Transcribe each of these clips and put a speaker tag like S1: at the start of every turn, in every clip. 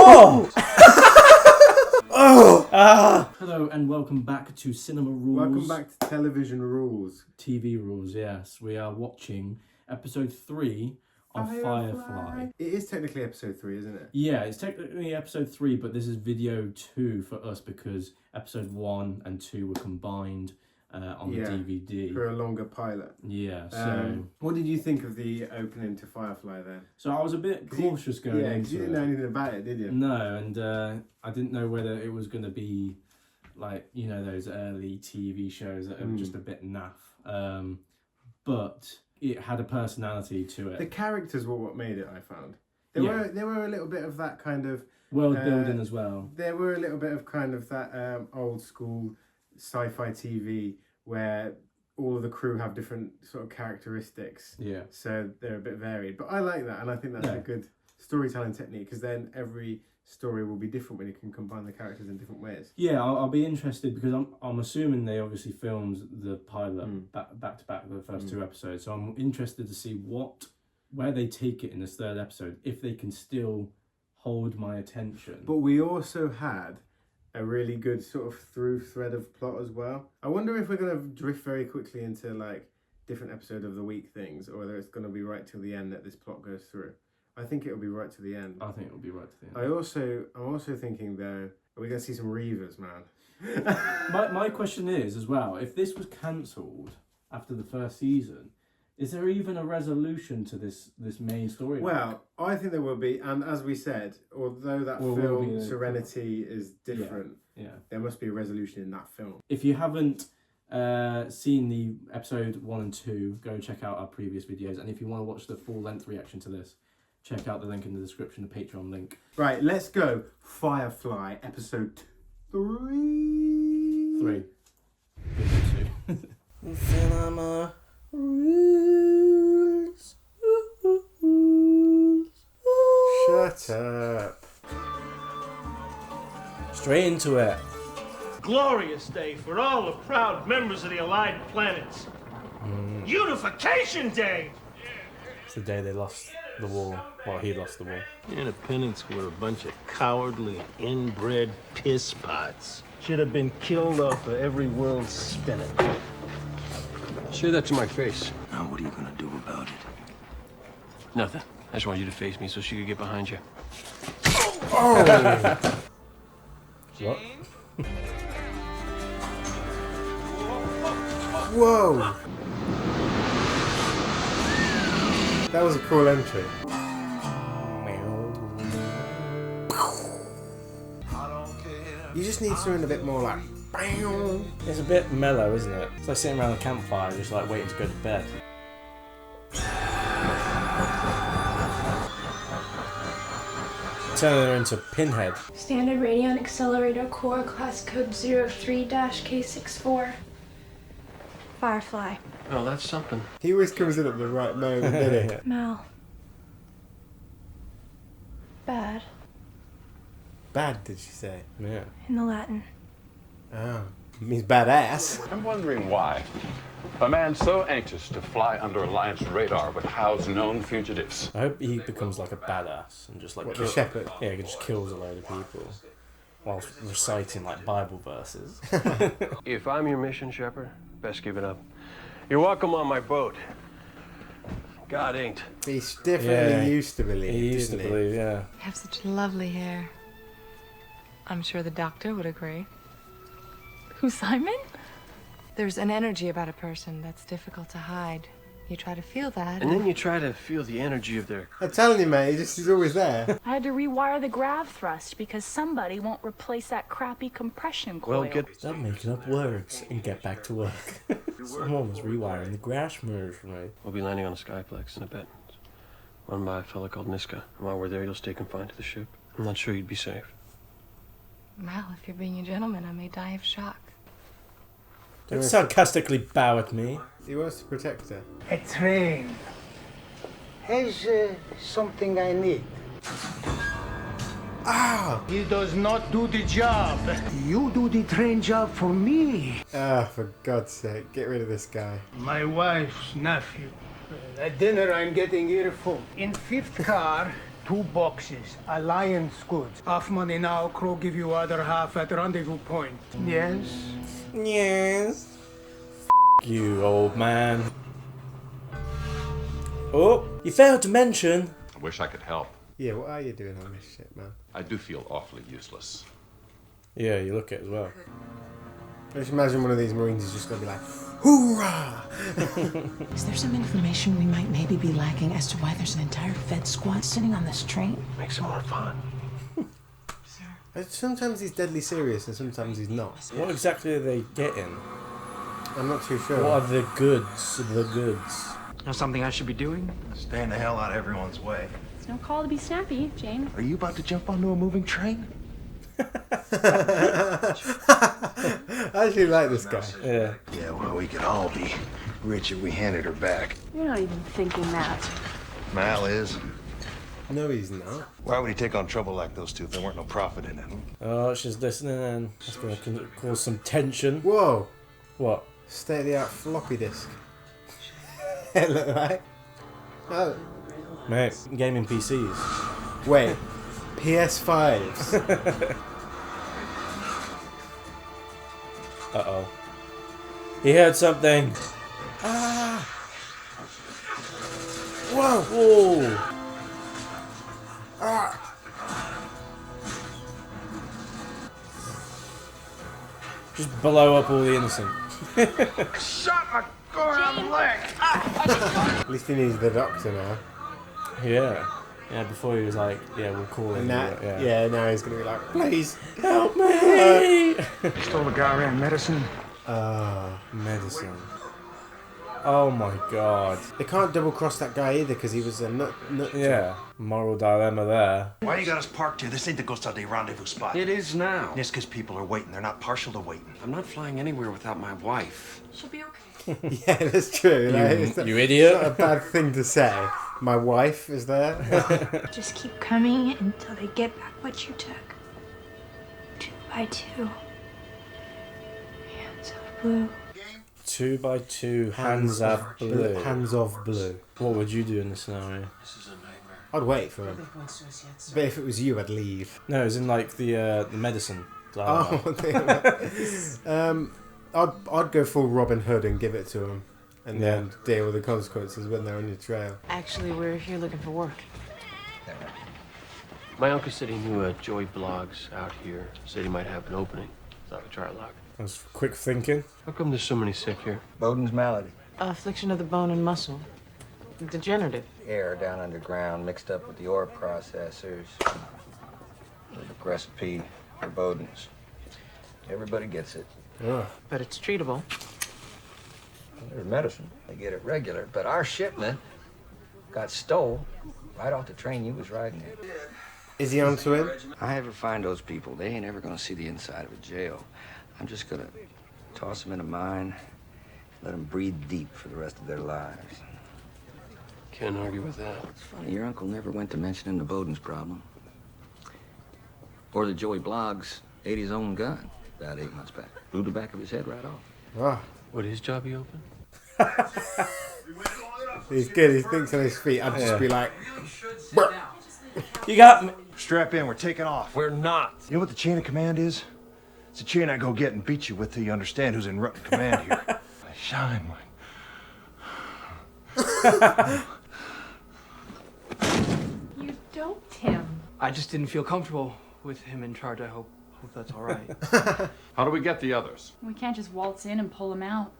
S1: Oh!
S2: Hello and welcome back to Cinema Rules.
S1: Welcome back to Television Rules.
S2: TV Rules, yes. We are watching episode 3 of Firefly.
S1: It is technically episode 3, isn't it?
S2: Yeah, it's technically episode 3, but this is video 2 for us because episode 1 and 2 were combined on the DVD.
S1: For a longer pilot.
S2: Yeah, so...
S1: what did you think of the opening to Firefly then?
S2: So I was a bit cautious going into it.
S1: Yeah, because you didn't know anything about it, did you?
S2: No, and I didn't know whether it was going to be like, you know, those early TV shows that are just a bit naff. But it had a personality to it.
S1: The characters were what made it, I found. There were a little bit of that kind of...
S2: world building as well.
S1: There were a little bit of kind of that old school sci-fi TV where all of the crew have different sort of characteristics.
S2: Yeah.
S1: So they're a bit varied. But I like that, and I think that's a good storytelling technique, because then every story will be different when you can combine the characters in different ways.
S2: Yeah, I'll be interested because I'm assuming they obviously filmed the pilot back to back the first 2 episodes. So I'm interested to see where they take it in this 3rd episode, if they can still hold my attention.
S1: But we also had a really good sort of through thread of plot as well. I wonder if we're going to drift very quickly into like different episode of the week things, or whether it's going to be right till the end that this plot goes through. I think it'll be right to the end.
S2: I think it'll be right to the end.
S1: I'm also thinking though, are we going to see some Reavers, man?
S2: my question is as well, if this was cancelled after the 1st season, is there even a resolution to this main story?
S1: Well, I think there will be, and as we said, although that film Serenity is different, there must be a resolution in that film.
S2: If you haven't seen the episode 1 and 2, go and check out our previous videos, and if you want to watch the full length reaction to this, check out the link in the description, the Patreon link.
S1: Right, let's go. Firefly, episode 3.
S2: 3. 2. Cinema
S1: Rules. Shut up.
S2: Straight into it.
S3: Glorious day for all the proud members of the Allied Planets. Unification Day!
S2: It's the day they lost the war. Well, he lost the war.
S3: Independents were a bunch of cowardly, inbred piss pots. Should have been killed off of every world spinning.
S4: Say that to my face.
S3: Now, what are you gonna do about it?
S4: Nothing. I just want you to face me so she could get behind you.
S2: Oh! What?
S1: Whoa! That was a cool entry. You just need something a bit more like...
S2: It's a bit mellow, isn't it? It's like sitting around a campfire just like waiting to go to bed. Turning her into Pinhead.
S5: Standard Radion Accelerator Core Class Code 03-K64. Firefly.
S4: Oh, that's something.
S1: He always comes in at the right moment, doesn't he?
S5: Mal. Bad.
S1: Bad, did she say?
S2: Yeah.
S5: In the Latin.
S1: Oh, it means badass.
S6: I'm wondering why a man so anxious to fly under Alliance radar would house known fugitives.
S2: I hope he becomes like a badass and just like
S1: the shepherd?
S2: Yeah, he just kills a load of people whilst reciting like Bible verses.
S4: If I'm your mission, Shepard, best give it up. You're welcome on my boat. God ain't.
S1: He definitely used to believe.
S2: He used to believe, yeah.
S7: You have such lovely hair. I'm sure the doctor would agree.
S5: Who's Simon?
S7: There's an energy about a person that's difficult to hide. You try to feel that.
S4: And then you try to feel the energy of their...
S1: I'm telling you, mate, he's always there.
S8: I had to rewire the grav thrust because somebody won't replace that crappy compression coil.
S4: Well,
S2: Stop making up words and get back to work. Someone was rewiring the grass mirrors for me.
S4: We'll be landing on a Skyplex in a bit. Run by a fella called Niska. And while we're there, you'll stay confined to the ship. I'm not sure you'd be safe.
S7: Mal, if you're being a gentleman, I may die of shock.
S2: Don't sarcastically bow at me.
S1: He wants to protect her.
S9: A train has something I need.
S1: Ah!
S9: He does not do the job. You do the train job for me.
S1: Ah, for God's sake, get rid of this guy.
S9: My wife's nephew. At dinner, I'm getting earful. In fifth car, 2 boxes, Alliance goods. Half money now, Crow give you other half at rendezvous point. Yes?
S2: Yes. You, old man. Oh, you failed to mention.
S6: I wish I could help.
S1: Yeah, what are you doing on this shit, man?
S6: I do feel awfully useless.
S2: Yeah, you look it as well.
S1: I just imagine one of these Marines is just going to be like, hoorah!
S10: Is there some information we might maybe be lacking as to why there's an entire Fed squad sitting on this train?
S4: Makes it more fun.
S1: Sometimes he's deadly serious and sometimes he's not.
S2: What exactly are they getting?
S1: I'm not too sure.
S2: What are the goods? The goods.
S11: Know something I should be doing?
S3: Staying the hell out of everyone's way.
S8: It's no call to be snappy, Jane.
S3: Are you about to jump onto a moving train?
S1: I actually like this guy.
S2: Yeah.
S3: Yeah, well, we could all be rich if we handed her back.
S8: You're not even thinking that.
S3: Mal is.
S1: No, he's not.
S3: Why would he take on trouble like those two if there weren't no profit in it?
S2: Oh, she's listening and that's going to cause some tension.
S1: Whoa!
S2: What?
S1: State-of-the-art floppy disk. It looked like. Oh.
S2: Mate, gaming PCs.
S1: Wait. PS5s.
S2: Uh-oh. He heard something. Ah! Whoa! Whoa!
S1: Ah!
S2: Just blow up all the innocent.
S9: Shot my goddamn leg!
S1: At least he needs the doctor now.
S2: Yeah. Yeah, before he was like, yeah, we'll call him.
S1: And now, yeah, now he's going to be like, please
S2: Help me!
S9: Stole a guy around medicine.
S2: Medicine. Oh my god.
S1: They can't double cross that guy either because he was a nut.
S2: Yeah. Moral dilemma there.
S3: Why you got us parked here? This ain't the Costa de rendezvous spot.
S11: It is now.
S3: It's because people are waiting. They're not partial to waiting.
S11: I'm not flying anywhere without my wife.
S5: She'll be okay.
S1: Yeah, that's true.
S2: You idiot.
S1: It's not a bad thing to say. My wife is there.
S5: Just keep coming until they get back what you took. 2 by 2. Hands of blue.
S2: 2 by 2 hands of blue.
S1: Hands of blue.
S2: What would you do in this scenario?
S11: This is a nightmare.
S1: I'd wait for him. But if it was you, I'd leave.
S2: No, it's in like the medicine.
S1: Oh, I'd go full Robin Hood and give it to him, and then deal with the consequences when they're on your trail.
S10: Actually, we're here looking for work.
S4: My uncle said he knew Joey Blogs out here. Said he might have an opening. Thought we'd try our luck.
S2: That was quick thinking.
S4: How come there's so many sick here?
S12: Bowden's malady.
S10: Affliction of the bone and muscle. Degenerative.
S12: Air down underground mixed up with the ore processors. There's a recipe for Bowden's. Everybody gets it.
S10: But it's treatable.
S12: There's medicine. They get it regular. But our shipment got stole right off the train you was riding in.
S1: Is he onto him?
S12: I ever find those people, they ain't ever gonna see the inside of a jail. I'm just gonna toss them in a mine, let them breathe deep for the rest of their lives.
S4: Can't argue with that.
S12: It's funny, your uncle never went to mentioning the Bowden's problem. Or the Joey Blogs ate his own gun about 8 months back. Blew the back of his head right off.
S1: Oh.
S4: Would his job be open?
S1: He's good. He thinks on his feet. I'd just be like,
S2: you got me.
S3: Strap in. We're taking off.
S4: We're not.
S3: You know what the chain of command is? It's a chain I go get and beat you with till you understand who's in command here. I shine like...
S8: You doped him.
S11: I just didn't feel comfortable with him in charge. I hope that's all right.
S6: How do we get the others?
S8: We can't just waltz in and pull him out.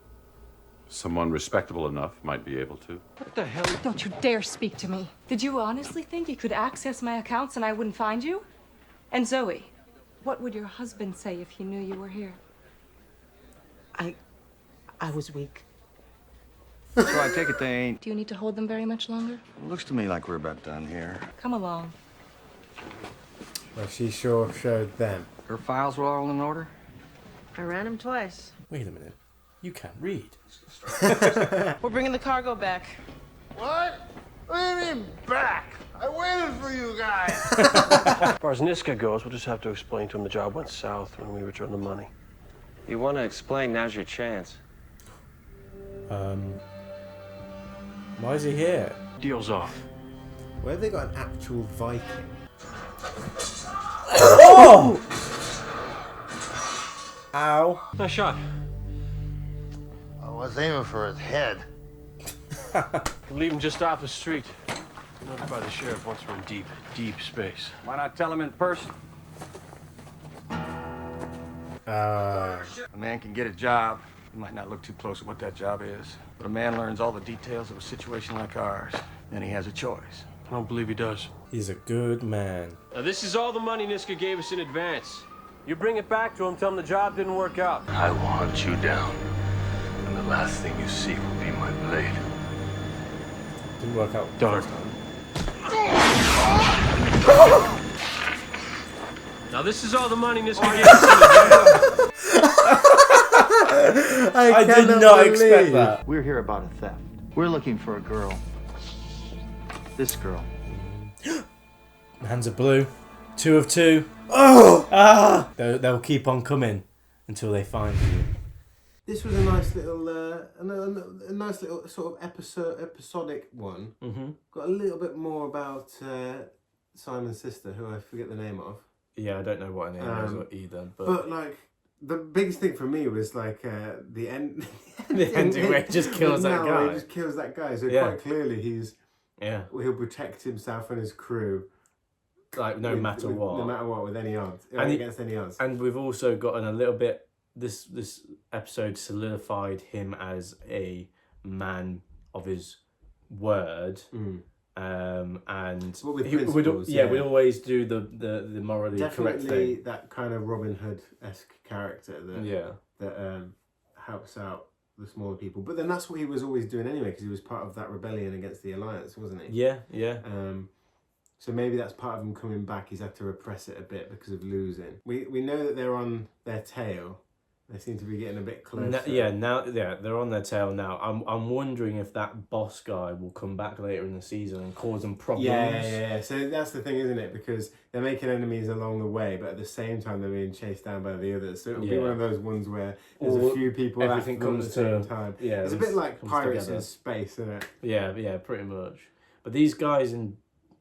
S6: Someone respectable enough might be able to.
S11: What the hell?
S7: Don't you dare speak to me. Did you honestly think you could access my accounts and I wouldn't find you? And Zoe, what would your husband say if he knew you were here?
S10: I was weak.
S12: So I take it they ain't...
S7: Do you need to hold them very much longer?
S12: It looks to me like we're about done here.
S7: Come along.
S1: well, she sure showed them.
S12: Her files were all in order?
S10: I ran him twice.
S2: Wait a minute. You can't read.
S10: We're bringing the cargo back.
S9: What? What do you mean back? I waited for you guys.
S4: As far as Niska goes, we'll just have to explain to him the job went south when we return the money.
S11: You want to explain? Now's your chance.
S2: Why is he here?
S4: Deal's off.
S1: Where have they got an actual Viking?
S2: Oh! Ow.
S4: Nice shot.
S13: I was aiming for his head.
S4: Leave him just off the street. Notify the sheriff once we're in deep, deep space.
S12: Why not tell him in person? A man can get a job. He might not look too close at what that job is. But a man learns all the details of a situation like ours. Then he has a choice.
S4: I don't believe he does.
S2: He's a good man.
S4: Now, this is all the money Niska gave us in advance. You bring it back to him, tell him the job didn't work out.
S3: I will hunt you down, and the last thing you see will be my blade.
S2: Didn't work out.
S4: Darn. Now, this is all the money Niska gave us in advance.
S2: I did not expect that.
S13: We're here about a theft. We're looking for a girl. This girl.
S2: Hands of blue. 2 of 2. Oh! Ah! They'll keep on coming until they find you.
S1: This was a nice little, a nice little sort of episodic one.
S2: Mm-hmm.
S1: Got a little bit more about Simon's sister, who I forget the name of.
S2: Yeah, I don't know what her name is either.
S1: But like, the biggest thing for me was like the end.
S2: The ending where he just kills that guy.
S1: He just kills that guy. So
S2: Yeah.
S1: quite clearly
S2: Yeah.
S1: he'll protect himself and his crew.
S2: Like no matter what.
S1: No matter what, with any odds.
S2: And
S1: against any odds.
S2: And we've also gotten a little bit. This episode solidified him as a man of his word. And
S1: Well, with
S2: we'd always do the morally correct
S1: Definitely
S2: thing.
S1: that kind of Robin Hood-esque character that helps out the smaller people. But then that's what he was always doing anyway, because he was part of that rebellion against the Alliance, wasn't he?
S2: Yeah.
S1: So maybe that's part of him coming back. He's had to repress it a bit because of losing. We know that they're on their tail. They seem to be getting a bit closer.
S2: They're on their tail now. I'm wondering if that boss guy will come back later in the season and cause them problems.
S1: Yeah. So that's the thing, isn't it? Because they're making enemies along the way, but at the same time they're being chased down by the others. So it'll be one of those ones where there's a few people
S2: everything
S1: after them
S2: comes
S1: at the same time.
S2: Yeah,
S1: it's a bit like Pirates
S2: together.
S1: in Space, isn't it?
S2: Yeah, pretty much. But these guys in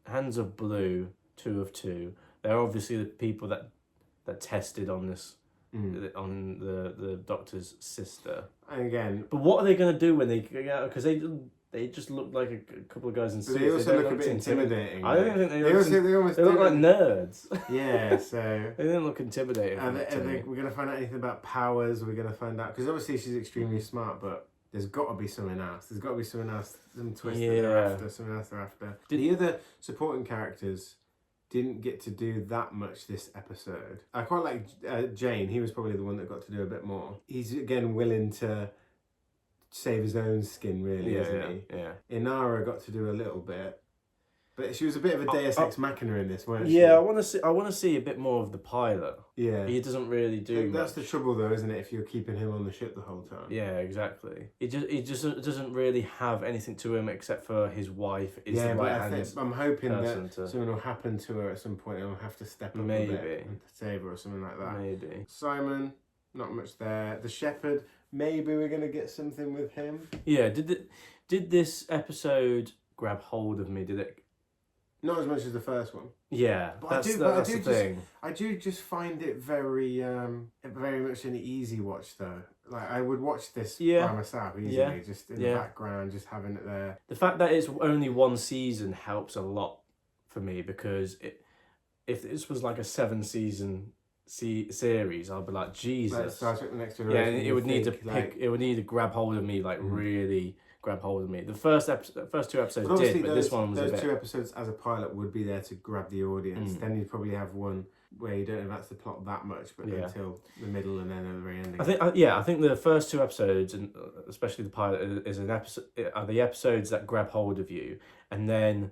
S2: Hands of Blue, 2 of 2, they're obviously the people that tested on this. On the doctor's sister.
S1: And again,
S2: but what are they going to do when they get out? Because they just look like a couple of guys in suits.
S1: They also look a bit intimidating.
S2: I don't think they look like nerds.
S1: Yeah, so
S2: they didn't look intimidating.
S1: We're going to find out anything about powers. We're going to find out because obviously she's extremely smart, but there's got to be something else. There's got to be something else. Some twist that they're after. Something else they're after. The other supporting characters didn't get to do that much this episode. I quite like Jane. He was probably the one that got to do a bit more. He's again willing to save his own skin, really, isn't he?
S2: Yeah.
S1: Inara got to do a little bit, but she was a bit of a Deus Ex Machina in this, weren't she?
S2: Yeah, I want to see a bit more of the pilot.
S1: Yeah,
S2: he doesn't really do.
S1: That's the trouble, though, isn't it? If you're keeping him on the ship the whole time.
S2: Yeah, exactly. He just doesn't really have anything to him except for his wife.
S1: I'm hoping that something will happen to her at some point, and he'll have to step up a bit and save her or something like that.
S2: Maybe.
S1: Simon, not much there. The shepherd, maybe we're gonna get something with him.
S2: Yeah. Did this episode grab hold of me? Did it?
S1: Not as much as the first one.
S2: Yeah, that's the thing.
S1: I do just find it very much an easy watch though. Like I would watch this by myself easily, just in the background, just having it there.
S2: The fact that it's only one season helps a lot for me because if this was like a 7-season series, I'd be like Jesus.
S1: Like Star Trek: The Next Generation.
S2: Yeah, and it would need to grab hold of me, like really grab hold of me. The first 2 episodes did, but this one was
S1: those 2 episodes as a pilot would be there to grab the audience. Then you'd probably have one where you don't advance the plot that much, but until the middle and then at the very ending.
S2: I think the first 2 episodes, and especially the pilot, are the episodes that grab hold of you, and then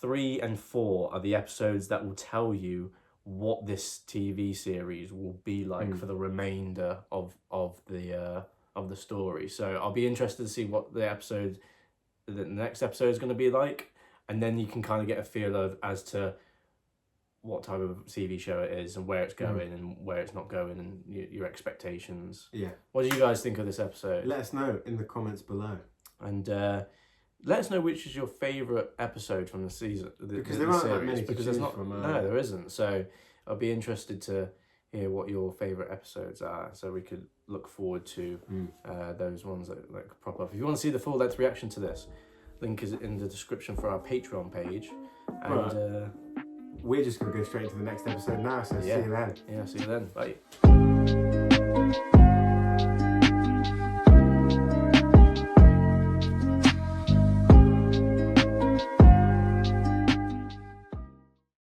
S2: 3 and 4 are the episodes that will tell you what this TV series will be like for the remainder of the story. So I'll be interested to see what the next episode is going to be like, and then you can kind of get a feel of as to what type of TV show it is and where it's going and where it's not going and your expectations.
S1: Yeah.
S2: What do you guys think of this episode?
S1: Let us know in the comments below.
S2: And let us know which is your favourite episode from the season.
S1: Because there aren't that many to
S2: because there's
S1: choose
S2: not.
S1: from,
S2: No, there isn't. So I'll be interested to hear what your favourite episodes are, so we could look forward to those ones that prop up. If you want to see the full length reaction to this, link is in the description for our Patreon page. And
S1: we're just going to go straight into the next episode now, so see you then.
S2: Yeah, see you then. Bye.